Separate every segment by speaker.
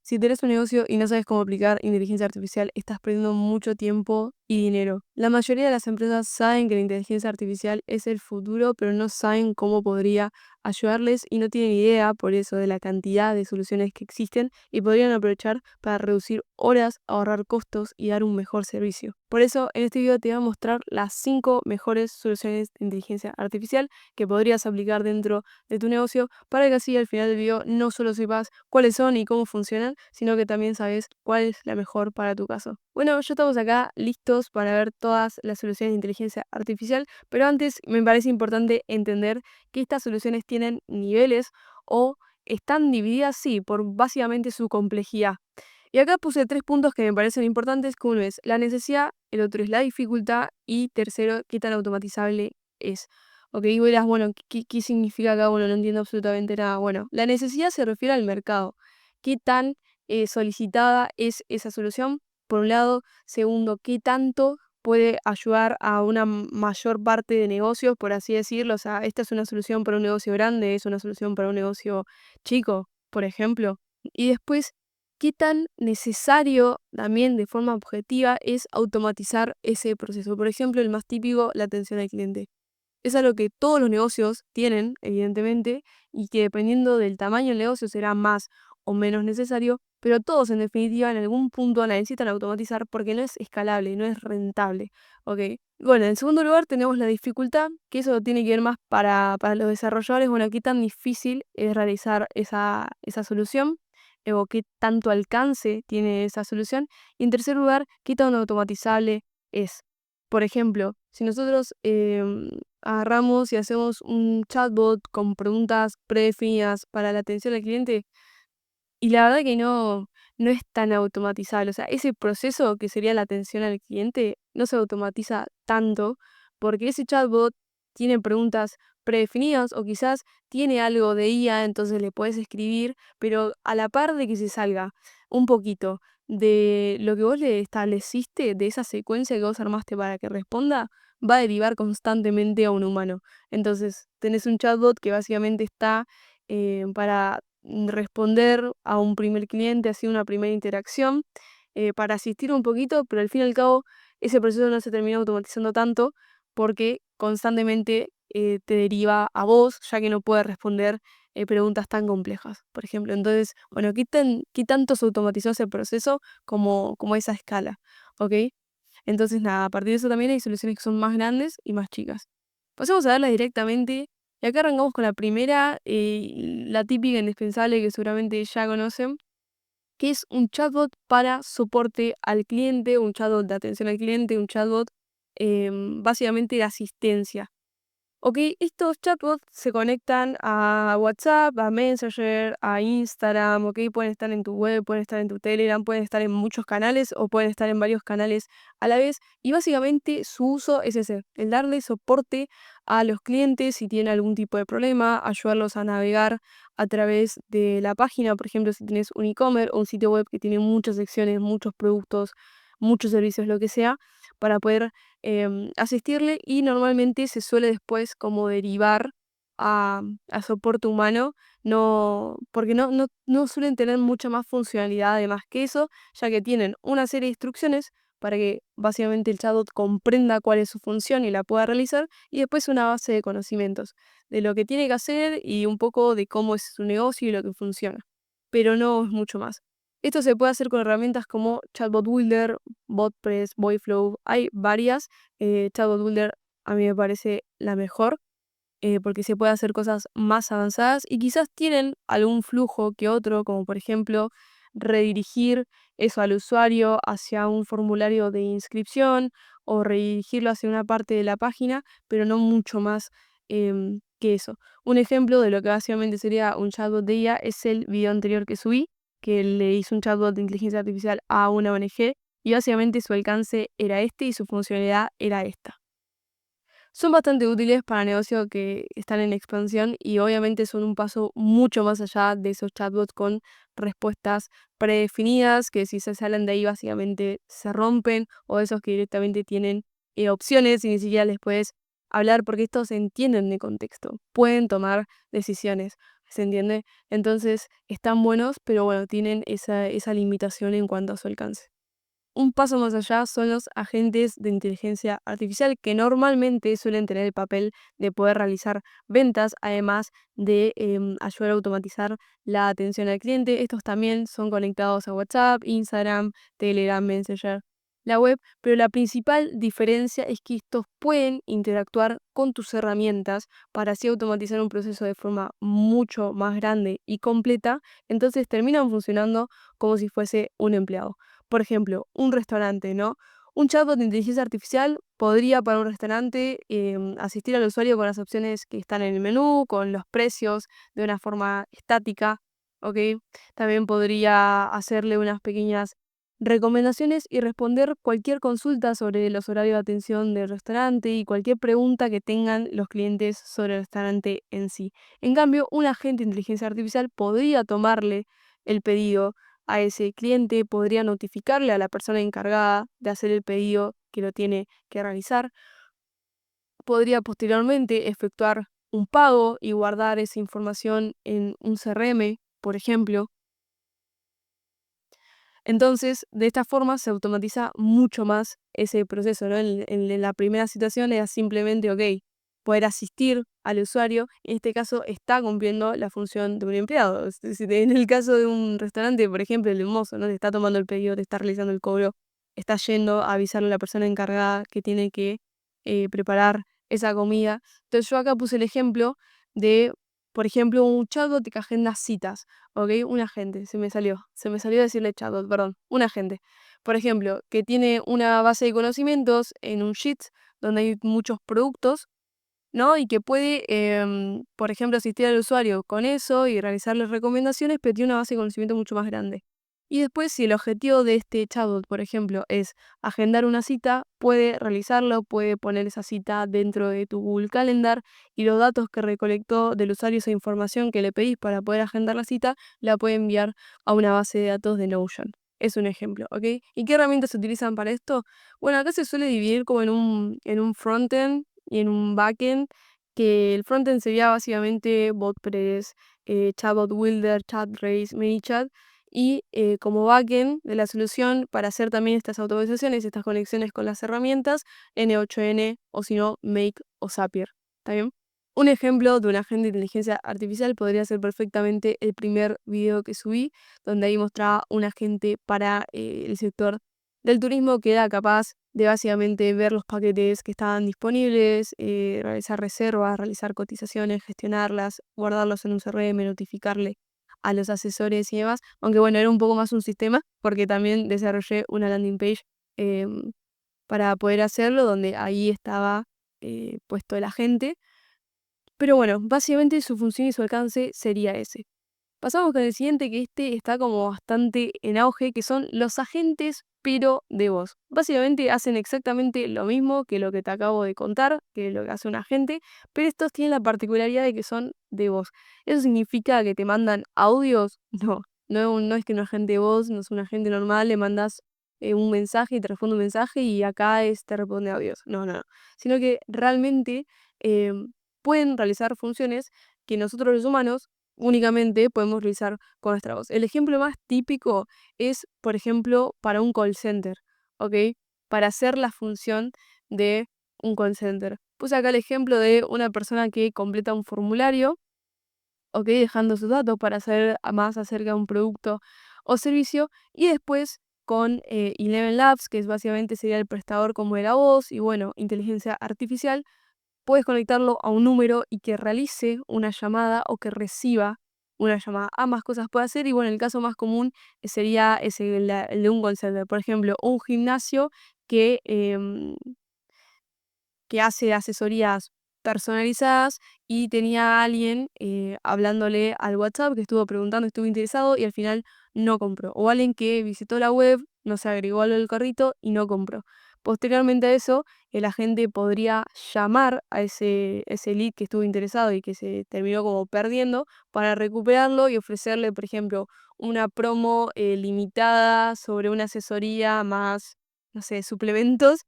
Speaker 1: Si tenés un negocio y no sabes cómo aplicar inteligencia artificial, estás perdiendo mucho tiempo y dinero. La mayoría de las empresas saben que la inteligencia artificial es el futuro, pero no saben cómo podría ayudarles y no tienen idea, por eso, de la cantidad de soluciones que existen y podrían aprovechar para reducir horas, ahorrar costos y dar un mejor servicio. Por eso, en este video te voy a mostrar las 5 mejores soluciones de inteligencia artificial que podrías aplicar dentro de tu negocio para que así al final del video no solo sepas cuáles son y cómo funcionan, sino que también sabes cuál es la mejor para tu caso. Bueno, ya estamos acá listos para ver todas las soluciones de inteligencia artificial, pero antes me parece importante entender que estas soluciones tienen niveles o están divididas, sí, por básicamente su complejidad. Y acá puse 3 puntos que me parecen importantes, que uno es la necesidad, el otro es la dificultad y tercero, qué tan automatizable es. Ok, y vos dirás, bueno, ¿qué significa acá? Bueno, no entiendo absolutamente nada. Bueno, la necesidad se refiere al mercado. ¿Qué tan solicitada es esa solución? Por un lado. Segundo, ¿qué tanto puede ayudar a una mayor parte de negocios, por así decirlo? O sea, esta es una solución para un negocio grande, es una solución para un negocio chico, por ejemplo. Y después, ¿qué tan necesario también de forma objetiva es automatizar ese proceso? Por ejemplo, el más típico, la atención al cliente. Es algo que todos los negocios tienen, evidentemente, y que dependiendo del tamaño del negocio será más o menos necesario, pero todos en definitiva en algún punto la necesitan automatizar porque no es escalable, no es rentable. ¿Ok? Bueno, en segundo lugar tenemos la dificultad, que eso tiene que ver más para los desarrolladores, bueno, qué tan difícil es realizar esa solución o qué tanto alcance tiene esa solución. Y en tercer lugar, qué tan automatizable es. Por ejemplo, si nosotros agarramos y hacemos un chatbot con preguntas predefinidas para la atención al cliente, y la verdad que no es tan automatizable. O sea, ese proceso que sería la atención al cliente no se automatiza tanto porque ese chatbot tiene preguntas predefinidas o quizás tiene algo de IA, entonces le puedes escribir, pero a la par de que se salga un poquito de lo que vos le estableciste, de esa secuencia que vos armaste para que responda, va a derivar constantemente a un humano. Entonces, tenés un chatbot que básicamente está para responder a un primer cliente, así una primera interacción, para asistir un poquito, pero al fin y al cabo ese proceso no se termina automatizando tanto porque constantemente te deriva a vos, ya que no puede responder preguntas tan complejas, por ejemplo. Entonces, bueno, qué tanto se automatizó ese proceso como esa escala, ¿ok? Entonces, nada, a partir de eso también hay soluciones que son más grandes y más chicas. Pasemos a verlas directamente. Y acá arrancamos con la primera, la típica indispensable que seguramente ya conocen, que es un chatbot para soporte al cliente, un chatbot de atención al cliente, un chatbot básicamente de asistencia. Ok, estos chatbots se conectan a WhatsApp, a Messenger, a Instagram, ok, pueden estar en tu web, pueden estar en tu Telegram, pueden estar en muchos canales o pueden estar en varios canales a la vez. Y básicamente su uso es ese, el darle soporte a los clientes si tienen algún tipo de problema, ayudarlos a navegar a través de la página, por ejemplo, si tienes un e-commerce o un sitio web que tiene muchas secciones, muchos productos, muchos servicios, lo que sea, para poder asistirle y normalmente se suele después como derivar a soporte humano, porque no suelen tener mucha más funcionalidad además que eso, ya que tienen una serie de instrucciones para que básicamente el chatbot comprenda cuál es su función y la pueda realizar, y después una base de conocimientos de lo que tiene que hacer y un poco de cómo es su negocio y lo que funciona, pero no es mucho más. Esto se puede hacer con herramientas como Chatbot Builder, BotPress, Boyflow, hay varias. Chatbot Builder a mí me parece la mejor porque se puede hacer cosas más avanzadas y quizás tienen algún flujo que otro, como por ejemplo redirigir eso al usuario hacia un formulario de inscripción o redirigirlo hacia una parte de la página, pero no mucho más que eso. Un ejemplo de lo que básicamente sería un chatbot de IA es el video anterior que subí, que le hizo un chatbot de inteligencia artificial a una ONG y básicamente su alcance era este y su funcionalidad era esta. Son bastante útiles para negocios que están en expansión y obviamente son un paso mucho más allá de esos chatbots con respuestas predefinidas que si se salen de ahí básicamente se rompen, o esos que directamente tienen opciones y ni siquiera les puedes hablar porque estos entienden de contexto, pueden tomar decisiones. ¿Se entiende? Entonces están buenos, pero bueno, tienen esa limitación en cuanto a su alcance. Un paso más allá son los agentes de inteligencia artificial que normalmente suelen tener el papel de poder realizar ventas, además de ayudar a automatizar la atención al cliente. Estos también son conectados a WhatsApp, Instagram, Telegram, Messenger, la web, pero la principal diferencia es que estos pueden interactuar con tus herramientas para así automatizar un proceso de forma mucho más grande y completa, entonces terminan funcionando como si fuese un empleado. Por ejemplo, un restaurante, ¿no? Un chatbot de inteligencia artificial podría para un restaurante asistir al usuario con las opciones que están en el menú, con los precios de una forma estática, ¿ok? También podría hacerle unas pequeñas recomendaciones y responder cualquier consulta sobre los horarios de atención del restaurante y cualquier pregunta que tengan los clientes sobre el restaurante en sí. En cambio, un agente de inteligencia artificial podría tomarle el pedido a ese cliente, podría notificarle a la persona encargada de hacer el pedido que lo tiene que realizar, podría posteriormente efectuar un pago y guardar esa información en un CRM, por ejemplo. Entonces, de esta forma se automatiza mucho más ese proceso, ¿no? En la primera situación era simplemente, ok, poder asistir al usuario. En este caso está cumpliendo la función de un empleado. En el caso de un restaurante, por ejemplo, el mozo, ¿no? Te está tomando el pedido, te está realizando el cobro, está yendo a avisarle a la persona encargada que tiene que preparar esa comida. Entonces yo acá puse el ejemplo de, por ejemplo, un chatbot que agenda citas. ¿Ok? Un agente, se me salió decirle chatbot, perdón, un agente. Por ejemplo, que tiene una base de conocimientos en un Sheets donde hay muchos productos, ¿no? Y que puede, por ejemplo, asistir al usuario con eso y realizarle recomendaciones, pero tiene una base de conocimiento mucho más grande. Y después, si el objetivo de este chatbot, por ejemplo, es agendar una cita, puede realizarlo, puede poner esa cita dentro de tu Google Calendar y los datos que recolectó del usuario, esa información que le pedís para poder agendar la cita, la puede enviar a una base de datos de Notion. Es un ejemplo, ¿ok? ¿Y qué herramientas se utilizan para esto? Bueno, acá se suele dividir como en un frontend y en un backend, que el frontend sería básicamente BotPress, Chatbot Builder, ChatRace, ManyChat, y como backend de la solución para hacer también estas automatizaciones, estas conexiones con las herramientas, N8N o si no, Make o Zapier. ¿Está bien? Un ejemplo de un agente de inteligencia artificial podría ser perfectamente el primer video que subí, donde ahí mostraba un agente para el sector del turismo que era capaz de básicamente ver los paquetes que estaban disponibles, realizar reservas, realizar cotizaciones, gestionarlas, guardarlos en un CRM, notificarle a los asesores y demás. Aunque bueno, era un poco más un sistema porque también desarrollé una landing page para poder hacerlo, donde ahí estaba puesto el agente. Pero bueno, básicamente su función y su alcance sería ese. Pasamos con el siguiente, que este está como bastante en auge, que son los agentes, pero de voz. Básicamente hacen exactamente lo mismo que lo que te acabo de contar, que lo que hace un agente, pero estos tienen la particularidad de que son de voz. ¿Eso significa que te mandan audios? No es que un agente de voz, no es un agente normal, le mandas un mensaje y te responde un mensaje y acá te responde audios. No. Sino que realmente eh, pueden realizar funciones que nosotros los humanos únicamente podemos realizar con nuestra voz. El ejemplo más típico es, por ejemplo, para un call center, ¿ok? Para hacer la función de un call center. Puse acá el ejemplo de una persona que completa un formulario, ¿ok? Dejando sus datos para saber más acerca de un producto o servicio, y después con Eleven Labs, que es básicamente sería el prestador como de la voz, y bueno, inteligencia artificial, puedes conectarlo a un número y que realice una llamada o que reciba una llamada. Ambas cosas puede hacer y bueno, el caso más común sería el de un call center. Por ejemplo, un gimnasio que que hace asesorías personalizadas y tenía a alguien hablándole al WhatsApp que estuvo preguntando, estuvo interesado y al final no compró. O alguien que visitó la web, no se agregó algo al carrito y no compró. Posteriormente a eso, el agente podría llamar a ese lead que estuvo interesado y que se terminó como perdiendo para recuperarlo y ofrecerle, por ejemplo, una promo limitada sobre una asesoría más, no sé, suplementos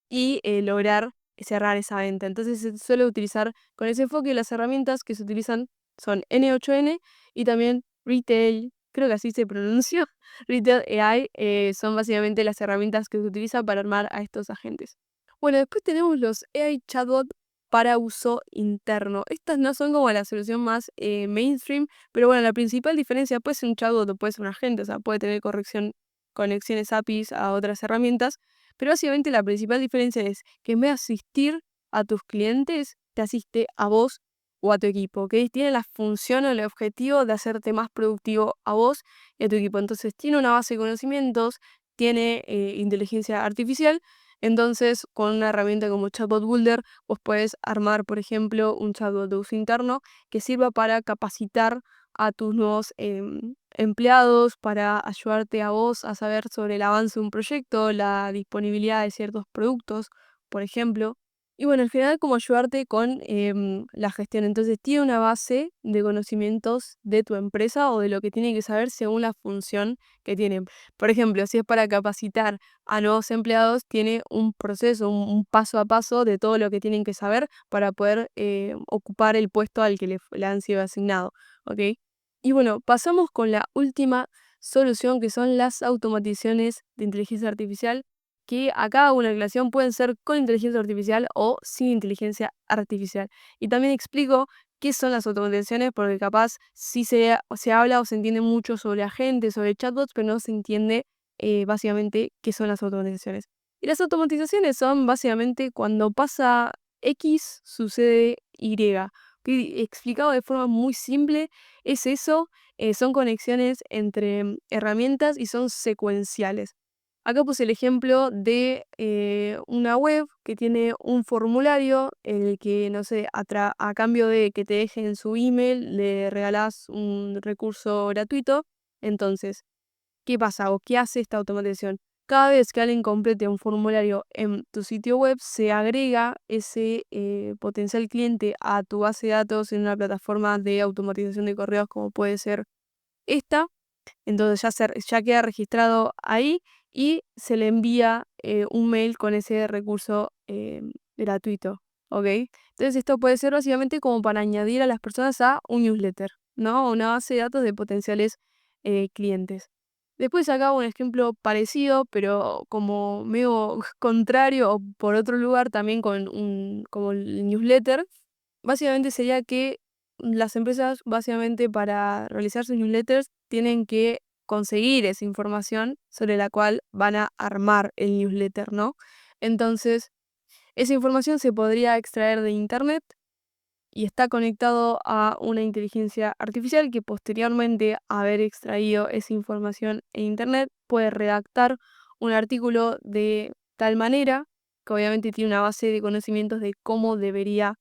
Speaker 1: y lograr cerrar esa venta. Entonces se suele utilizar con ese enfoque las herramientas que se utilizan son N8N y también Retail, creo que así se pronuncia, Retail AI, son básicamente las herramientas que se utilizan para armar a estos agentes. Bueno, después tenemos los AI chatbot para uso interno. Estas no son como la solución más mainstream, pero bueno, la principal diferencia puede ser un chatbot o puede ser un agente, o sea, puede tener conexiones APIs a otras herramientas, pero básicamente la principal diferencia es que en vez de asistir a tus clientes, te asiste a vos o a tu equipo, ¿ok? Tiene la función o el objetivo de hacerte más productivo a vos y a tu equipo. Entonces, tiene una base de conocimientos, tiene inteligencia artificial. Entonces, con una herramienta como Chatbot Builder, vos puedes armar, por ejemplo, un chatbot de uso interno que sirva para capacitar a tus nuevos empleados, para ayudarte a vos a saber sobre el avance de un proyecto, la disponibilidad de ciertos productos, por ejemplo. Y bueno, al final como ayudarte con la gestión. Entonces tiene una base de conocimientos de tu empresa o de lo que tiene que saber según la función que tiene. Por ejemplo, si es para capacitar a nuevos empleados, tiene un proceso, un paso a paso de todo lo que tienen que saber para poder ocupar el puesto al que le han sido asignado, ¿ok? Y bueno, pasamos con la última solución, que son las automatizaciones de inteligencia artificial, que acá hago una aclaración, pueden ser con inteligencia artificial o sin inteligencia artificial. Y también explico qué son las automatizaciones, porque capaz sí se habla o se entiende mucho sobre agentes, sobre chatbots, pero no se entiende básicamente qué son las automatizaciones. Y las automatizaciones son básicamente cuando pasa X, sucede Y. Que explicado de forma muy simple, es eso, son conexiones entre herramientas y son secuenciales. Acá puse el ejemplo de una web que tiene un formulario en el que, no sé, a cambio de que te dejen su email, le regalás un recurso gratuito. Entonces, ¿qué pasa o qué hace esta automatización? Cada vez que alguien complete un formulario en tu sitio web, se agrega ese potencial cliente a tu base de datos en una plataforma de automatización de correos como puede ser esta. Entonces ya queda registrado ahí y se le envía un mail con ese recurso gratuito, ¿ok? Entonces esto puede ser básicamente como para añadir a las personas a un newsletter, ¿no? Una base de datos de potenciales clientes. Después acá un ejemplo parecido, pero como medio contrario o por otro lugar también como el newsletter. Básicamente sería que las empresas, básicamente para realizar sus newsletters, tienen que conseguir esa información sobre la cual van a armar el newsletter, ¿no? Entonces, esa información se podría extraer de internet y está conectado a una inteligencia artificial que posteriormente a haber extraído esa información en internet puede redactar un artículo de tal manera que obviamente tiene una base de conocimientos de cómo debería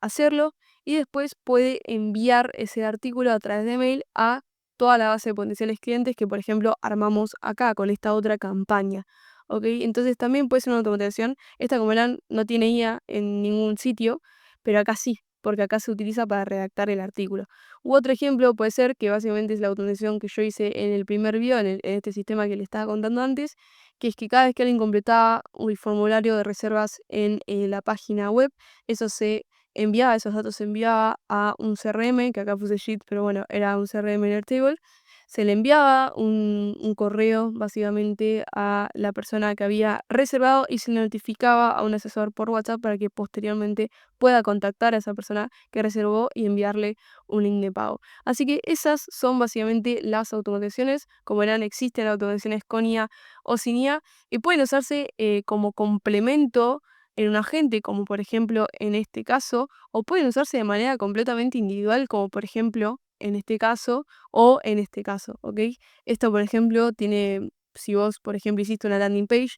Speaker 1: hacerlo y después puede enviar ese artículo a través de mail a toda la base de potenciales clientes que, por ejemplo, armamos acá con esta otra campaña. ¿Ok? Entonces también puede ser una automatización. Esta, como verán, no tiene IA en ningún sitio, pero acá sí, porque acá se utiliza para redactar el artículo. U otro ejemplo puede ser que básicamente es la automatización que yo hice en el primer video, en este sistema que les estaba contando antes, que es que cada vez que alguien completaba un formulario de reservas en la página web, eso se enviaba, esos datos se enviaba a un CRM, que acá puse Sheet, pero bueno, era un CRM Airtable. Se le enviaba un correo básicamente a la persona que había reservado y se le notificaba a un asesor por WhatsApp para que posteriormente pueda contactar a esa persona que reservó y enviarle un link de pago. Así que esas son básicamente las automatizaciones. Como verán, existen automatizaciones con IA o sin IA y pueden usarse como complemento en un agente, como por ejemplo en este caso, o pueden usarse de manera completamente individual, como por ejemplo en este caso o en este caso, ¿ok? Esto, por ejemplo, tiene, si vos, por ejemplo, hiciste una landing page,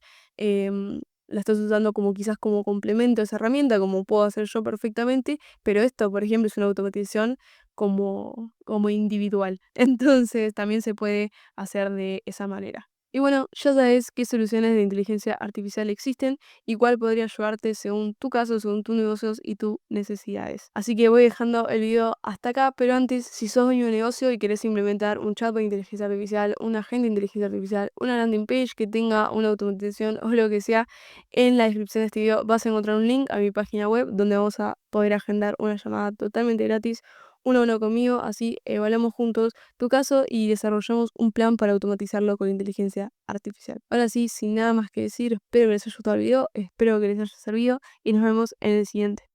Speaker 1: la estás usando como quizás como complemento a esa herramienta, como puedo hacer yo perfectamente, pero esto, por ejemplo, es una automatización como individual. Entonces, también se puede hacer de esa manera. Y bueno, ya sabes qué soluciones de inteligencia artificial existen y cuál podría ayudarte según tu caso, según tus negocios y tus necesidades. Así que voy dejando el video hasta acá, pero antes, si sos dueño de negocio y querés implementar un chatbot de inteligencia artificial, un agente de inteligencia artificial, una landing page que tenga una automatización o lo que sea, en la descripción de este video vas a encontrar un link a mi página web donde vamos a poder agendar una llamada totalmente gratis uno a uno conmigo, así evaluamos juntos tu caso y desarrollamos un plan para automatizarlo con inteligencia artificial. Ahora sí, sin nada más que decir, espero que les haya gustado el video, espero que les haya servido y nos vemos en el siguiente.